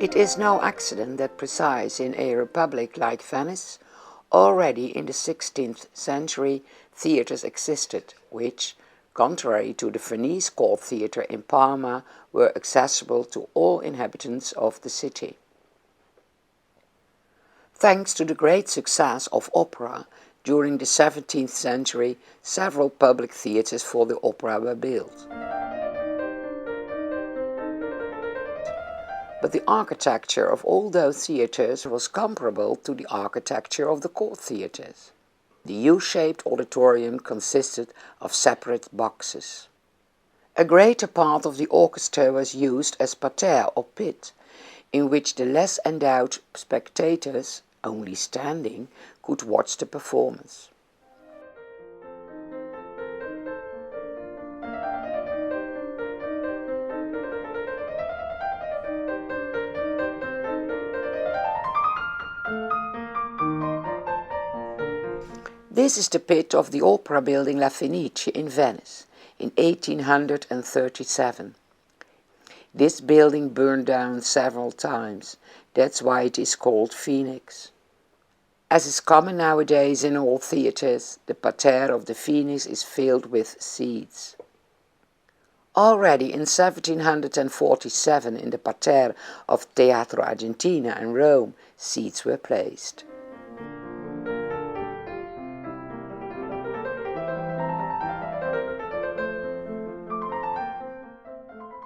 It is no accident that precisely in a republic like Venice, already in the 16th century, theatres existed, which, contrary to the Venice court theatre in Parma, were accessible to all inhabitants of the city. Thanks to the great success of opera, during the 17th century, several public theatres for the opera were built. But the architecture of all those theatres was comparable to the architecture of the court theatres. The U-shaped auditorium consisted of separate boxes. A greater part of the orchestra was used as parterre or pit, in which the less endowed spectators, only standing, could watch the performance. This is the pit of the opera building La Fenice in Venice in 1837. This building burned down several times, that's why it is called Phoenix. As is common nowadays in all theatres, the parterre of the Phoenix is filled with seats. Already in 1747 in the parterre of Teatro Argentina in Rome, seats were placed.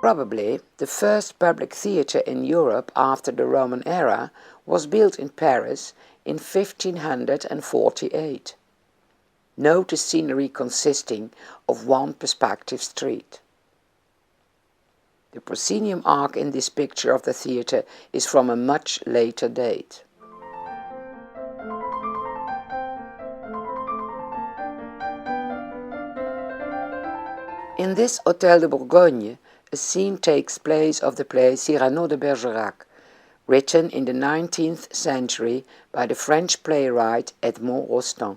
Probably the first public theatre in Europe after the Roman era was built in Paris in 1548. Note the scenery consisting of one perspective street. The proscenium arch in this picture of the theatre is from a much later date. In this Hôtel de Bourgogne, a scene takes place of the play Cyrano de Bergerac, written in the 19th century by the French playwright Edmond Rostand.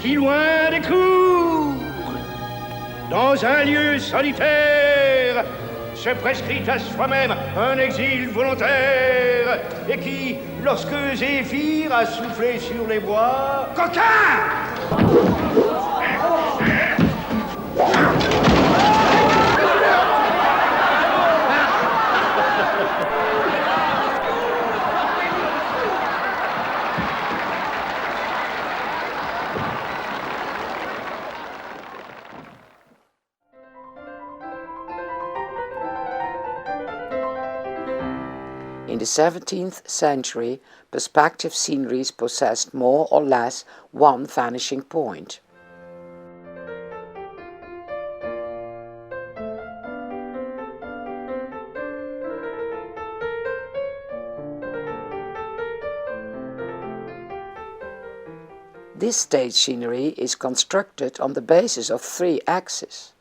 Qui loin des cours, dans un lieu solitaire, se prescrit à soi-même un exil volontaire, et qui, lorsque Zéphyr a soufflé sur les bois, coquin! In the 17th century, perspective sceneries possessed more or less one vanishing point. This stage scenery is constructed on the basis of 3 axes.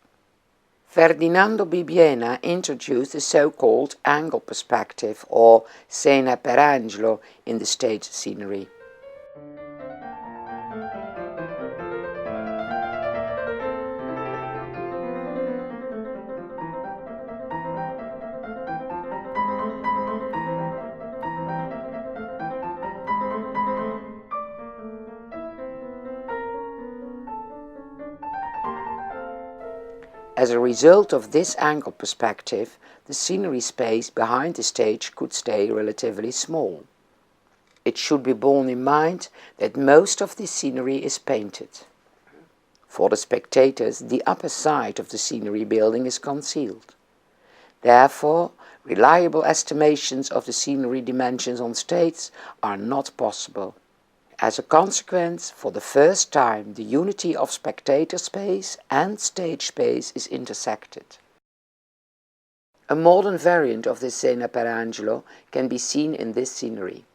Ferdinando Bibbiena introduced the so-called angle perspective, or scena per angolo, in the stage scenery. As a result of this angle perspective, the scenery space behind the stage could stay relatively small. It should be borne in mind that most of the scenery is painted. For the spectators, the upper side of the scenery building is concealed. Therefore, reliable estimations of the scenery dimensions on stage are not possible. As a consequence, for the first time, the unity of spectator space and stage space is intersected. A modern variant of this Scena per Angelo can be seen in this scenery.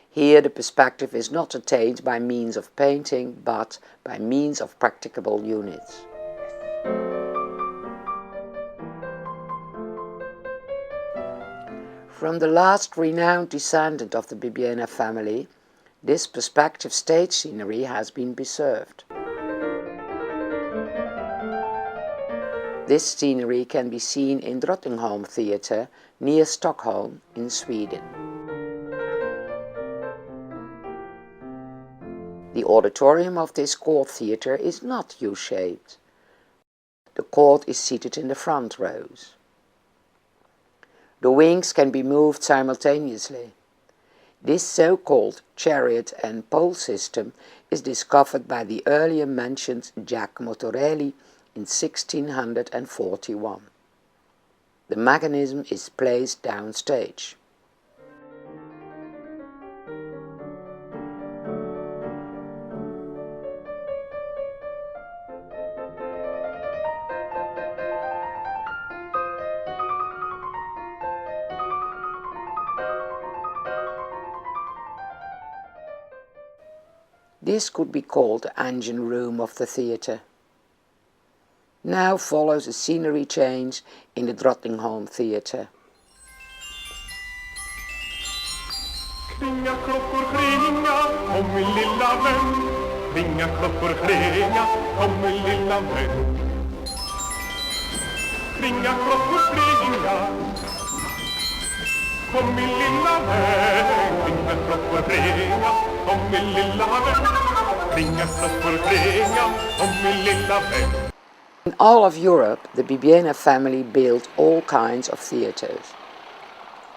Here the perspective is not attained by means of painting, but by means of practicable units. From the last renowned descendant of the Bibbiena family, this perspective stage scenery has been preserved. This scenery can be seen in Drottningholm Theatre near Stockholm in Sweden. The auditorium of this court theatre is not U-shaped. The court is seated in the front rows. The wings can be moved simultaneously. This so-called chariot and pole system is discovered by the earlier mentioned Giacomo Torelli in 1641. The mechanism is placed downstage. This could be called the engine room of the theatre. Now follows a scenery change in the Drottningholm Theatre. Klinga klockor klinga, kom min lilla vän. Klinga klockor klinga, kom min lilla vän. Klinga klockor klinga, kom min lilla vän. Klinga klockor klinga, kom min lilla vän. Klinga klockor klinga, kom min lilla vän. In all of Europe, the Bibbiena family built all kinds of theatres.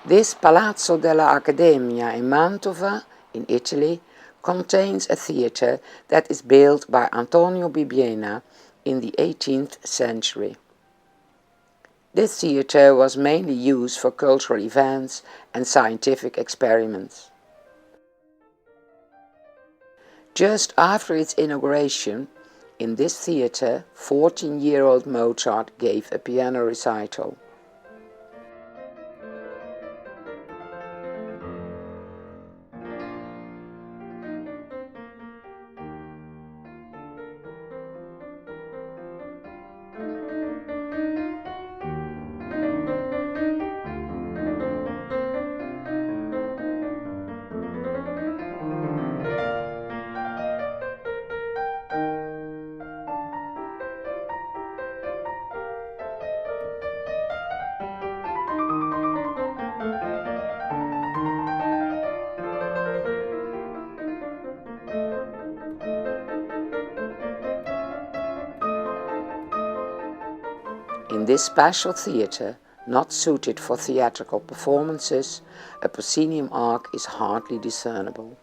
This Palazzo della Accademia in Mantova, in Italy, contains a theatre that is built by Antonio Bibbiena in the 18th century. This theatre was mainly used for cultural events and scientific experiments. Just after its inauguration, in this theatre, 14-year-old Mozart gave a piano recital. In this special theatre, not suited for theatrical performances, a proscenium arch is hardly discernible.